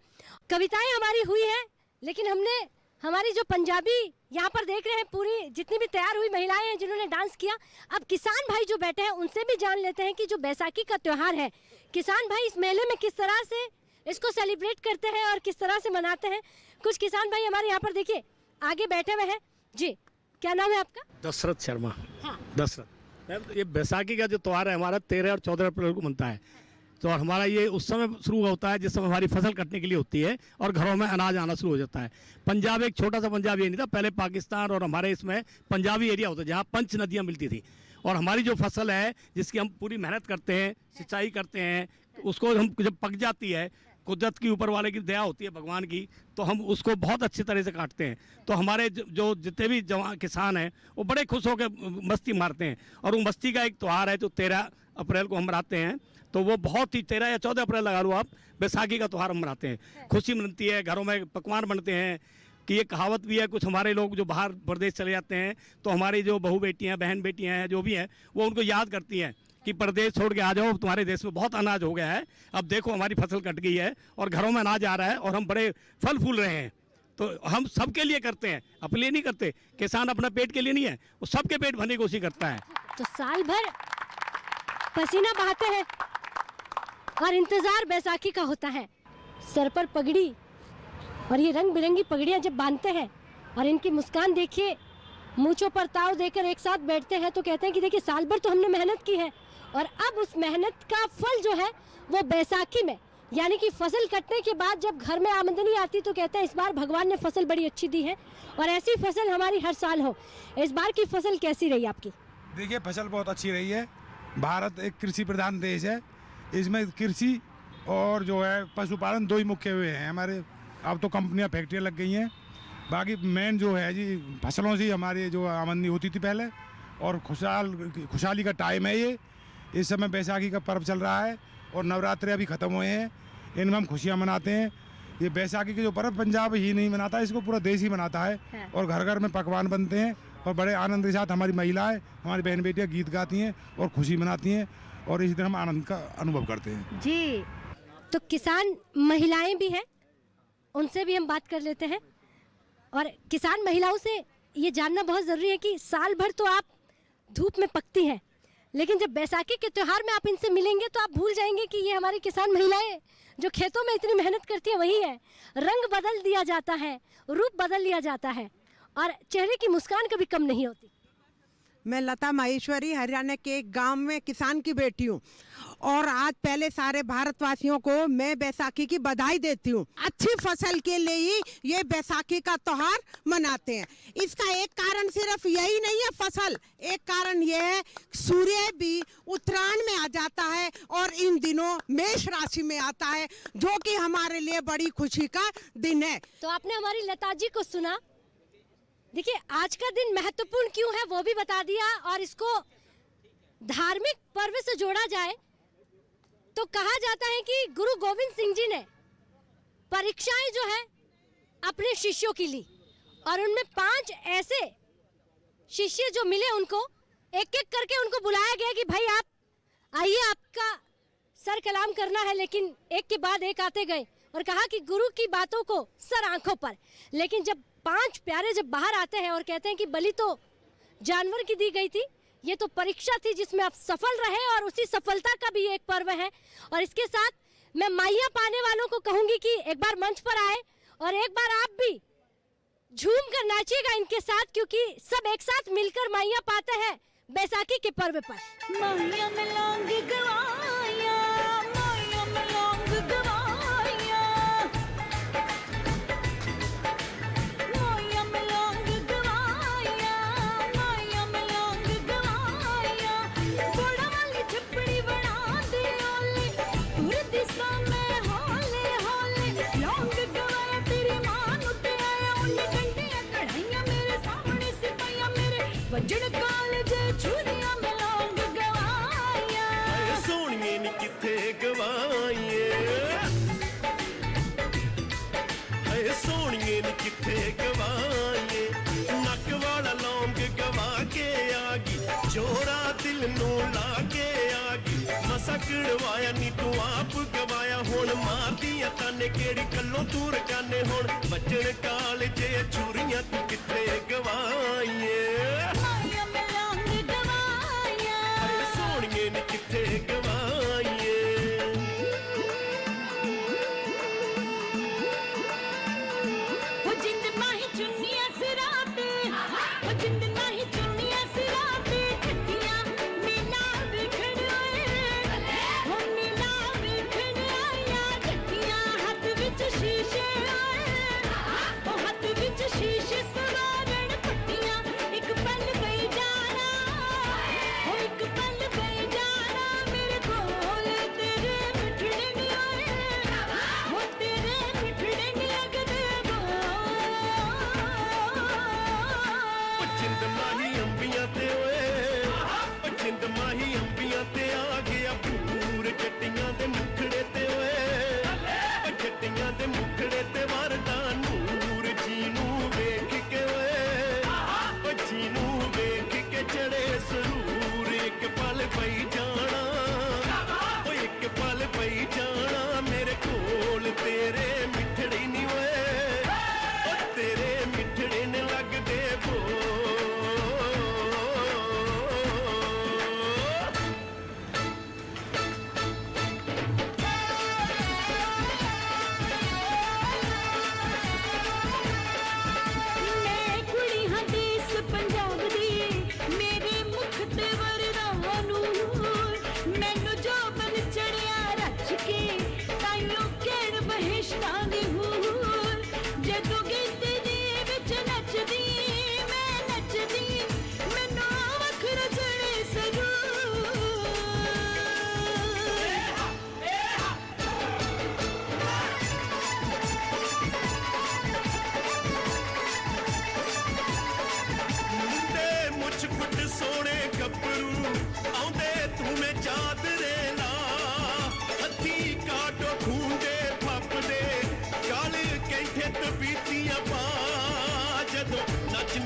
कविताएं हमारी हुई हैं, लेकिन हमने हमारी जो पंजाबी यहाँ पर देख रहे हैं, पूरी जितनी भी तैयार हुई महिलाएं हैं जिन्होंने डांस किया। अब किसान भाई जो बैठे हैं उनसे भी जान लेते हैं कि जो बैसाखी का त्योहार है, किसान भाई इस मेले में किस तरह से इसको सेलिब्रेट करते हैं और किस तरह से मनाते हैं। कुछ किसान भाई हमारे यहाँ पर देखिए आगे बैठे हुए हैं। जी, क्या नाम है आपका? दशरथ शर्मा। हाँ। दशरथ। ये बैसाखी का जो त्यौहार है हमारा 13 और 14 अप्रैल को मनता है। तो हमारा ये उस समय शुरू होता है जिस समय हमारी फसल कटने के लिए होती है और घरों में अनाज आना शुरू हो जाता है। पंजाब एक छोटा सा पंजाब ये नहीं था, पहले पाकिस्तान और हमारे इसमें पंजाबी एरिया होता है जहाँ 5 नदियाँ मिलती थी। और हमारी जो फसल है जिसकी हम पूरी मेहनत करते हैं, सिंचाई करते हैं, उसको हम जब पक जाती है, कुदरत की ऊपर वाले की दया होती है भगवान की, तो हम उसको बहुत अच्छी तरह से काटते हैं। तो हमारे जो जितने भी किसान हैं वो बड़े खुश होकर मस्ती मारते हैं। और वो मस्ती का एक त्यौहार है जो 13 अप्रैल को हम मनाते हैं। तो वो बहुत ही 13 या 14 अप्रैल लगा लो आप, बैसाखी का त्यौहार हम मनाते हैं। खुशी मनती है, घरों में पकवान बनते हैं। कि ये कहावत भी है, कुछ हमारे लोग जो बाहर प्रदेश चले जाते हैं तो हमारी जो बहू बेटियाँ, बहन बेटियाँ हैं, जो भी हैं, वो उनको याद करती हैं कि प्रदेश छोड़ के आ जाओ, तुम्हारे देश में बहुत अनाज हो गया है। अब देखो हमारी फसल कट गई है और घरों में अनाज आ रहा है और हम बड़े फल फूल रहे हैं। तो हम सबके लिए करते हैं, अपने लिए नहीं करते। किसान अपना पेट के लिए नहीं है, वो सबके पेट भरने की कोशिश करता है। तो साल भर पसीना बहाते हैं और इंतजार बैसाखी का होता है। सर पर पगड़ी और ये रंग बिरंगी पगड़ियां जब बांधते हैं और इनकी मुस्कान देखिए, मूंछों पर ताव देकर एक साथ बैठते हैं तो कहते हैं कि देखिए साल भर तो हमने मेहनत की है और अब उस मेहनत का फल जो है वो बैसाखी में, यानी कि फसल कटने के बाद जब घर में आमदनी आती तो कहते हैं इस बार भगवान ने फसल बड़ी अच्छी दी है और ऐसी फसल हमारी हर साल हो। इस बार की फसल कैसी रही आपकी? देखिए फसल बहुत अच्छी रही है। भारत एक कृषि प्रधान देश है, इसमें कृषि और जो है पशुपालन दो ही मुख्य हुए हैं हमारे। अब तो कंपनियां, फैक्ट्रियां लग गई हैं, बाकी मेन जो है जी फसलों से हमारी जो आमदनी होती थी पहले। और खुशहाली का टाइम है ये। इस समय बैसाखी का पर्व चल रहा है और नवरात्रे अभी ख़त्म हुए हैं, इनमें हम खुशियाँ मनाते हैं। ये बैसाखी के जो पर्व पंजाब ही नहीं मनाता, इसको पूरा देश ही मनाता है। और घर घर में पकवान बनते हैं और बड़े आनंद के साथ हमारी महिलाएं, हमारी बहन बेटियां गीत गाती हैं और खुशी मनाती हैं और इसी दिन हम आनंद का अनुभव करते हैं। जी, तो किसान महिलाएं भी हैं, उनसे भी हम बात कर लेते हैं। और किसान महिलाओं से ये जानना बहुत ज़रूरी है कि साल भर तो आप धूप में पकती हैं, लेकिन जब बैसाखी के त्यौहार में आप इनसे मिलेंगे तो आप भूल जाएंगे कि ये हमारी किसान महिलाएं जो खेतों में इतनी मेहनत करती है वही है। रंग बदल दिया जाता है, रूप बदल लिया जाता है और चेहरे की मुस्कान कभी कम नहीं होती। मैं लता माहेश्वरी हरियाणा के एक गांव में किसान की बेटी हूँ और आज पहले सारे भारतवासियों को मैं बैसाखी की बधाई देती हूँ। अच्छी फसल के लिए ही ये बैसाखी का त्योहार मनाते हैं। इसका एक कारण सिर्फ यही नहीं है फसल, एक कारण ये है सूर्य भी उत्तरायण में आ जाता है और इन दिनों मेष राशि में आता है, जो कि हमारे लिए बड़ी खुशी का दिन है। तो आपने हमारी लता जी को सुना। देखिए आज का दिन महत्वपूर्ण क्यों है वो भी बता दिया और इसको धार्मिक पर्व से जोड़ा जाए तो कहा जाता है कि गुरु गोविंद सिंह जी ने परीक्षाएं जो है अपने शिष्यों की ली और उनमें 5 ऐसे शिष्य जो मिले उनको एक एक करके उनको बुलाया गया कि भाई आप आइए, आपका सर कलाम करना है। लेकिन एक के बाद एक आते गए और कहा कि गुरु की बातों को सर आंखों पर। लेकिन जब 5 प्यारे जब बाहर आते हैं और कहते हैं कि बलि तो जानवर की दी गई थी, ये तो परीक्षा थी जिसमें आप सफल रहे और उसी सफलता का भी एक पर्व है। और इसके साथ मैं माइया पाने वालों को कहूंगी कि एक बार मंच पर आए और एक बार आप भी झूम कर नाचिएगा इनके साथ, क्योंकि सब एक साथ मिलकर माइया पाते हैं बैसाखी के पर्व पर। माइया में लौंग गवाया, माइया में लौंग गवाया, माइया में लौंग गवाया, माइया में लौंग गवाया। बड़ा वाली झपड़ी बना दे ओले, पूरे दिशा में होले होले। लौंग गवाया तेरी मां नु ते आया, उन्हें घंटियां कढ़ाइयां मेरे सामने सिपाहियां मेरे वजन काले जे छुरियां में लौंग गवाया। सोनिए नी किथे गवाइए, हाय सोनिए नी किथे गवाइए। नक वाला लौंग गवा के आगी, जोरा दिल नू ला के आगी। सकड़वाया नी तू आप गवाया हुण मारदियां ताने केड़ी गल्लों तू रकाने हुण बचन काल जे छुरियां तू किथे गवाईए सोहणिए नी किथे गवाईए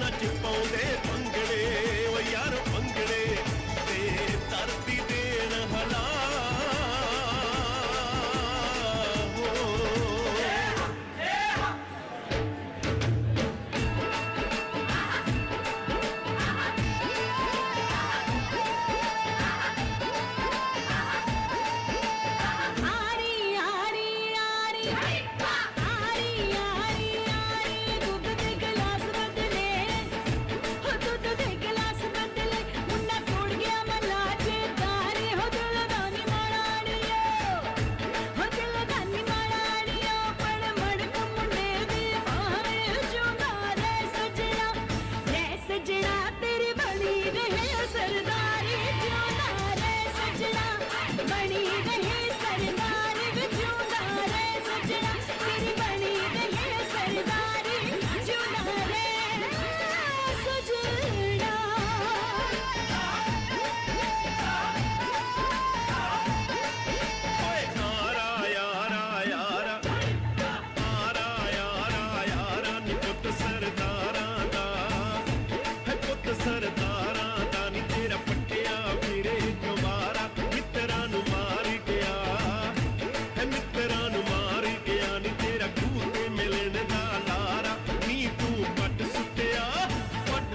नच पाउंदे भंगड़े ओ यार भंगड़े ते धरती देन हला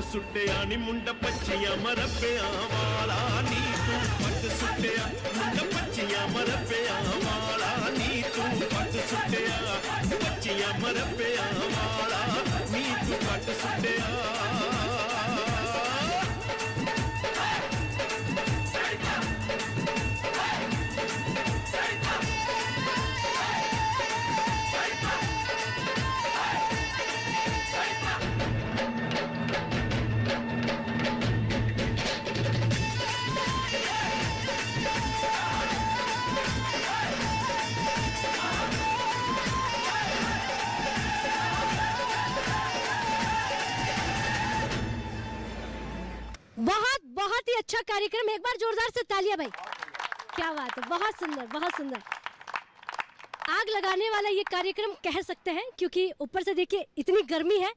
सुट्टिया नी मुंडा पच्चियां मरब्बियां वाला नी तू पट सुट्टिया मुंडा पच्चियां मरब्बियां वाला नी तू पट सुट्टिया पच्चियां मरब्बियां वाला नी तू पट सुट्टिया बहुत ही अच्छा कार्यक्रम, एक बार जोरदार से तालियां भाई। क्या बात है, बहुत सुंदर बहुत सुंदर। आग लगाने वाला ये कार्यक्रम कह सकते हैं, क्योंकि ऊपर से देखिए इतनी गर्मी है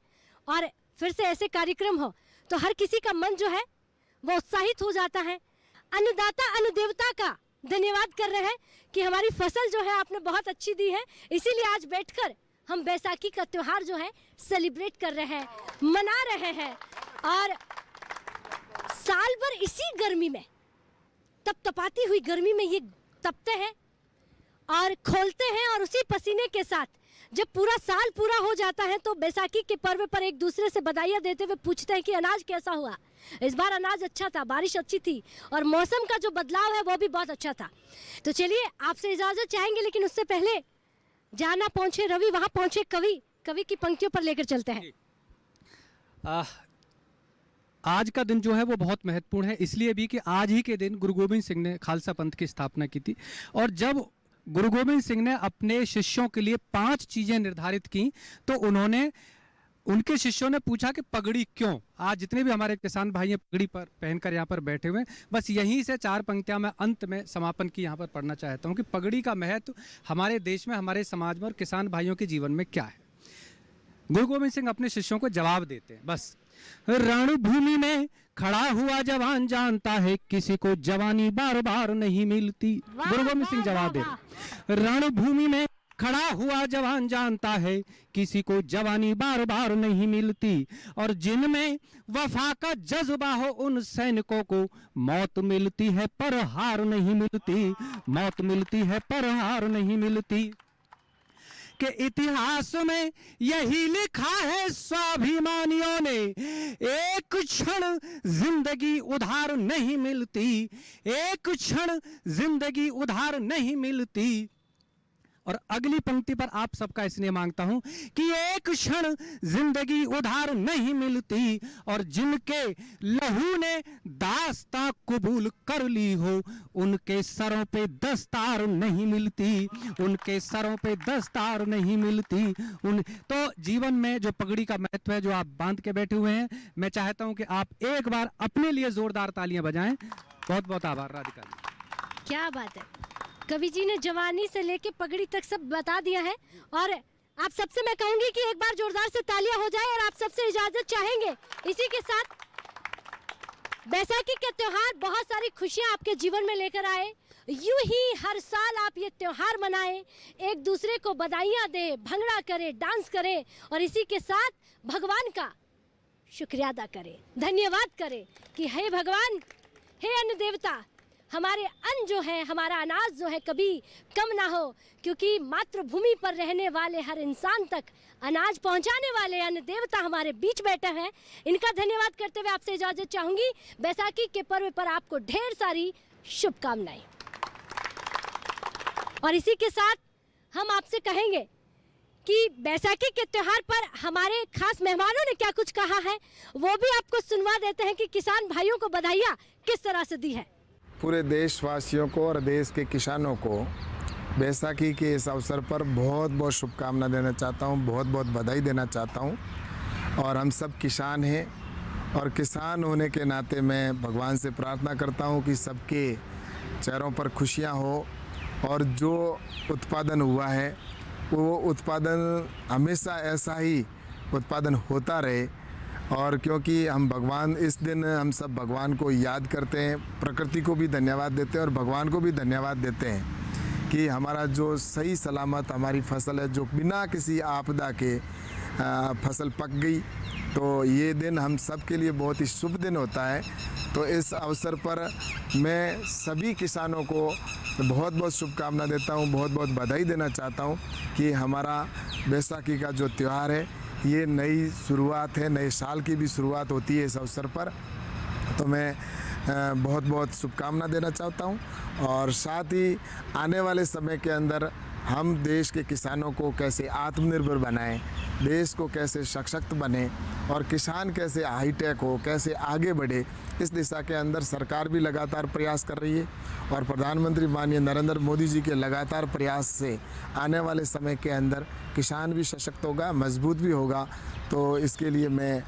और फिर से ऐसे कार्यक्रम हो तो हर किसी का मन जो है वो उत्साहित हो जाता है। अन्नदाता अन्नदेवता का धन्यवाद कर रहे हैं कि हमारी फसल जो है आपने बहुत अच्छी दी है, इसीलिए आज बैठकर हम बैसाखी का त्योहार जो है सेलिब्रेट कर रहे हैं, मना रहे हैं। और साल भर इसी गर्मी में, तपतपाती हुई गर्मी में ये तपते हैं और खोलते हैं, और उसी पसीने के साथ जब पूरा साल पूरा हो जाता है तो बैसाखी के पर्व पर एक दूसरे से बधाइयाँ देते हुए पूछते हैं कि अनाज कैसा हुआ। इस बार अनाज अच्छा था, बारिश अच्छी थी और मौसम का जो बदलाव है वो भी बहुत अच्छा था। तो चलिए आपसे इजाज़त चाहेंगे, लेकिन उससे पहले जहाँ ना पहुँचे रवि वहाँ पहुँचे कवि, कवि की पंक्तियों पर लेकर चलते हैं। आज का दिन जो है वो बहुत महत्वपूर्ण है, इसलिए भी कि आज ही के दिन गुरु गोविंद सिंह ने खालसा पंथ की स्थापना की थी। और जब गुरु गोविंद सिंह ने अपने शिष्यों के लिए 5 चीज़ें निर्धारित की तो उनके शिष्यों ने पूछा कि पगड़ी क्यों। आज जितने भी हमारे किसान भाई हैं पगड़ी पर पहनकर यहाँ पर बैठे हुए हैं, बस यहीं से 4 पंक्तियाँ मैं अंत में समापन की यहाँ पर पढ़ना चाहता हूँ कि पगड़ी का महत्व हमारे देश में, हमारे समाज में और किसान भाइयों के जीवन में क्या है। गुरु गोविंद सिंह अपने शिष्यों को जवाब देते हैं, बस रणभूमि में खड़ा हुआ जवान जानता है किसी को जवानी बार बार नहीं मिलती। गुरु गोविंद सिंह जवाब दे रहे, रणभूमि में खड़ा हुआ जवान जानता है किसी को जवानी बार बार नहीं मिलती, और जिनमें वफा का जज्बा हो उन सैनिकों को मौत मिलती है पर हार नहीं मिलती, मौत मिलती है पर हार नहीं मिलती। के इतिहास में यही लिखा है स्वाभिमानियों ने, एक क्षण जिंदगी उधार नहीं मिलती, एक क्षण जिंदगी उधार नहीं मिलती। और अगली पंक्ति पर आप सबका इसलिए मांगता हूं कि एक क्षण जिंदगी उधार नहीं मिलती, और जिनके लहू ने दास्तां कबूल कर ली हो उनके सरों पे दस्तार नहीं मिलती, उनके सरों पे दस्तार नहीं मिलती। तो जीवन में जो पगड़ी का महत्व है, जो आप बांध के बैठे हुए हैं, मैं चाहता हूं कि आप एक बार अपने लिए जोरदार तालियां बजाएं। बहुत बहुत आभार राधिका जी। क्या बात है, कवि जी ने जवानी से लेके पगड़ी तक सब बता दिया है। और आप सबसे मैं कहूंगी कि एक बार जोरदार से तालियां हो जाए और आप सबसे इजाजत चाहेंगे। इसी के साथ बैसाखी के त्योहार बहुत सारी खुशियां आपके जीवन में लेकर आए, यूं ही हर साल आप ये त्योहार मनाएं, एक दूसरे को बधाइयां दें, भंगड़ा करें, डांस करें, और इसी के साथ भगवान का शुक्रिया अदा करें, धन्यवाद करें कि हे भगवान, हे अन्न देवता, हमारे अन्न जो है, हमारा अनाज जो है कभी कम ना हो, क्योंकि मातृभूमि पर रहने वाले हर इंसान तक अनाज पहुंचाने वाले अन्न देवता हमारे बीच बैठे हैं। इनका धन्यवाद करते हुए आपसे इजाजत चाहूंगी। बैसाखी के पर्व पर आपको ढेर सारी शुभकामनाएं। और इसी के साथ हम आपसे कहेंगे कि बैसाखी के त्योहार पर हमारे खास मेहमानों ने क्या कुछ कहा है, वो भी आपको सुनवा देते हैं कि किसान भाइयों को बधाइयाँ किस तरह से दी है। पूरे देशवासियों को और देश के किसानों को बैसाखी के इस अवसर पर बहुत बहुत शुभकामना देना चाहता हूँ, बहुत बहुत बधाई देना चाहता हूँ। और हम सब किसान हैं, और किसान होने के नाते मैं भगवान से प्रार्थना करता हूँ कि सबके चेहरों पर खुशियाँ हो, और जो उत्पादन हुआ है वो उत्पादन हमेशा ऐसा ही उत्पादन होता रहे। और क्योंकि हम भगवान, इस दिन हम सब भगवान को याद करते हैं, प्रकृति को भी धन्यवाद देते हैं और भगवान को भी धन्यवाद देते हैं कि हमारा जो सही सलामत हमारी फसल है, जो बिना किसी आपदा के फसल पक गई, तो ये दिन हम सब के लिए बहुत ही शुभ दिन होता है। तो इस अवसर पर मैं सभी किसानों को बहुत बहुत शुभकामना देता हूँ, बहुत बहुत बधाई देना चाहता हूँ कि हमारा बैसाखी का जो त्यौहार है ये नई शुरुआत है, नए साल की भी शुरुआत होती है इस अवसर पर। तो मैं बहुत बहुत शुभकामना देना चाहता हूँ, और साथ ही आने वाले समय के अंदर हम देश के किसानों को कैसे आत्मनिर्भर बनाएं, देश को कैसे सशक्त बने, और किसान कैसे हाईटेक हो, कैसे आगे बढ़े, इस दिशा के अंदर सरकार भी लगातार प्रयास कर रही है। और प्रधानमंत्री माननीय नरेंद्र मोदी जी के लगातार प्रयास से आने वाले समय के अंदर किसान भी सशक्त होगा, मजबूत भी होगा। तो इसके लिए मैं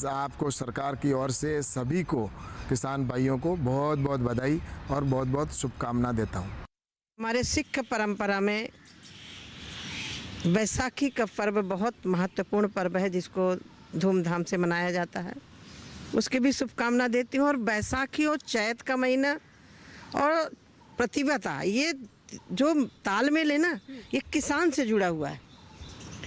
आपको सरकार की ओर से सभी को, किसान भाइयों को बहुत बहुत बधाई और बहुत बहुत शुभकामना देता हूँ। हमारे सिख परंपरा में बैसाखी का पर्व बहुत महत्वपूर्ण पर्व है, जिसको धूमधाम से मनाया जाता है, उसकी भी शुभकामना देती हूँ। और बैसाखी और चैत का महीना और प्रतिभा था, ये जो तालमेल है ना, ये किसान से जुड़ा हुआ है।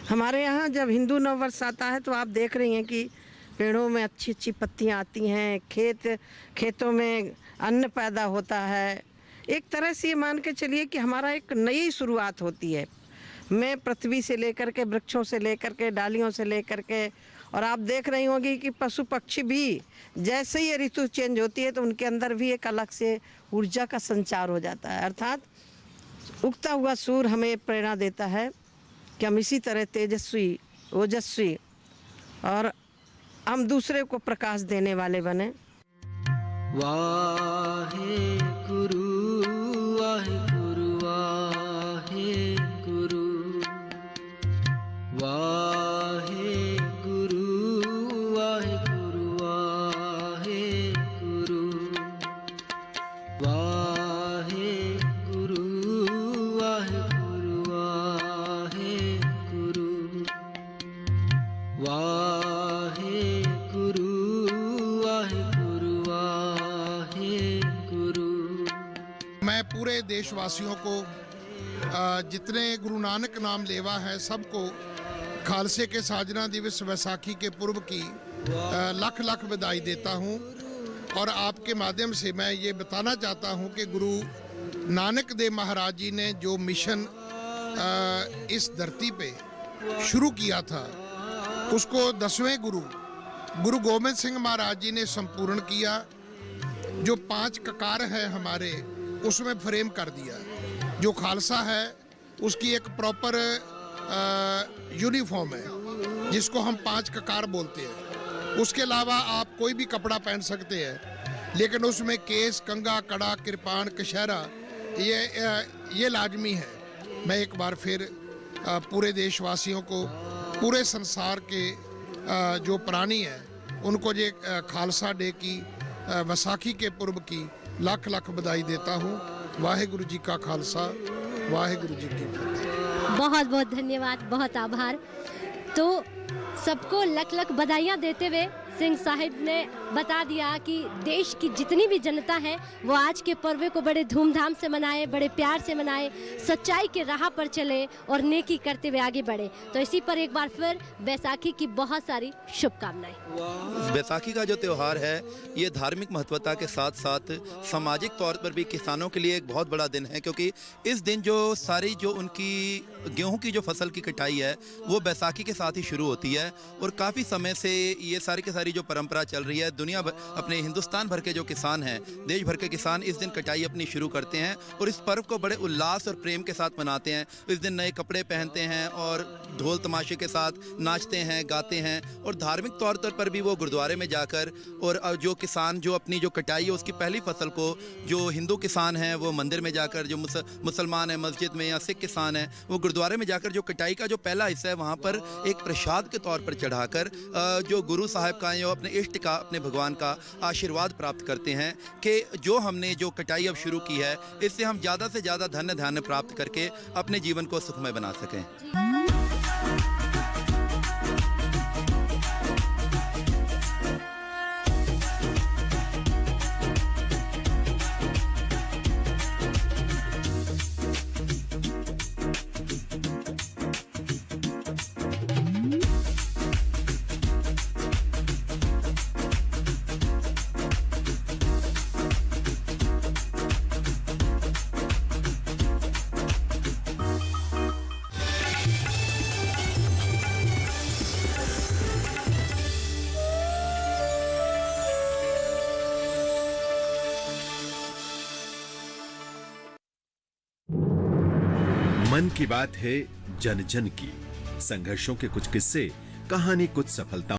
हमारे यहाँ जब हिंदू नववर्ष आता है तो आप देख रही हैं कि पेड़ों में अच्छी अच्छी पत्तियाँ आती हैं, खेतों में अन्न पैदा होता है। एक तरह से ये मान के चलिए कि हमारा एक नई शुरुआत होती है। मैं पृथ्वी से लेकर के, वृक्षों से लेकर के, डालियों से लेकर के, और आप देख रही होंगी कि पशु पक्षी भी जैसे ही ऋतु चेंज होती है तो उनके अंदर भी एक अलग से ऊर्जा का संचार हो जाता है। अर्थात उगता हुआ सूर्य हमें प्रेरणा देता है कि हम इसी तरह तेजस्वी, ओजस्वी और हम दूसरे को प्रकाश देने वाले बने। वाहे गुरु वाहे गुरु वाहे गुरु वाहे गुरु वाहे गुरु वाहे गुरु वाहे गुरु वाहे गुरु वाहे गुरु वाहे गुरु वाहे गुरु वाहे गुरु। मैं पूरे देशवासियों को जितने गुरु नानक नाम लेवा है सबको खालसे के साजना दिवस वैसाखी के पूर्व की लाख लाख बधाई देता हूँ। और आपके माध्यम से मैं ये बताना चाहता हूँ कि गुरु नानक देव महाराज जी ने जो मिशन इस धरती पे शुरू किया था उसको 10वें गुरु गोविंद सिंह महाराज जी ने संपूर्ण किया। जो 5 ककार है हमारे उसमें फ्रेम कर दिया। जो खालसा है उसकी एक प्रॉपर यूनिफॉर्म है जिसको हम 5 ककार बोलते हैं। उसके अलावा आप कोई भी कपड़ा पहन सकते हैं, लेकिन उसमें केस, कंघा, कड़ा, कृपाण, कशहरा ये लाजमी है। मैं एक बार फिर पूरे देशवासियों को, पूरे संसार के जो प्राणी हैं उनको ये खालसा डे की वैसाखी के पूर्व की लाख लाख बधाई देता हूँ। वाहेगुरु जी का खालसा, वाहेगुरु जी की फतेह। बहुत बहुत धन्यवाद, बहुत आभार। तो सबको लख लख बधाइयाँ देते हुए सिंह साहिब ने बता दिया कि देश की जितनी भी जनता है वो आज के पर्व को बड़े धूमधाम से मनाए, बड़े प्यार से मनाए, सच्चाई के राह पर चले और नेकी करते हुए आगे बढ़े। तो इसी पर एक बार फिर बैसाखी की बहुत सारी शुभकामनाएं। बैसाखी का जो त्यौहार है ये धार्मिक महत्वता के साथ साथ सामाजिक तौर पर भी किसानों के लिए एक बहुत बड़ा दिन है, क्योंकि इस दिन जो उनकी गेहूं की जो फसल की कटाई है वो बैसाखी के साथ ही शुरू होती है। और काफ़ी समय से ये सारी की सारी जो परंपरा चल रही है, दुनिया भर, अपने हिंदुस्तान भर के जो किसान हैं, देश भर के किसान इस दिन कटाई अपनी शुरू करते हैं और इस पर्व को बड़े उल्लास और प्रेम के साथ मनाते हैं। इस दिन नए कपड़े पहनते हैं और ढोल तमाशे के साथ नाचते हैं, गाते हैं। और धार्मिक तौर पर भी वो गुरुद्वारे में जाकर और जो किसान जो अपनी जो कटाई है उसकी पहली फसल को, जो हिंदू किसान हैं वो मंदिर में जाकर, जो मुसलमान हैं मस्जिद में, या सिख किसान हैं वो गुरुद्वारे में जाकर जो कटाई का जो पहला हिस्सा है वहाँ पर एक प्रसाद के तौर पर चढ़ाकर जो गुरु साहब का, जो अपने इष्ट का, अपने भगवान का आशीर्वाद प्राप्त करते हैं कि जो हमने जो कटाई अब शुरू की है इससे हम ज़्यादा से ज़्यादा धन्य धान्य प्राप्त करके अपने जीवन को सुखमय बना सकें। मन की बात है जन जन की, संघर्षों के कुछ किस्से, कहानी, कुछ सफलता।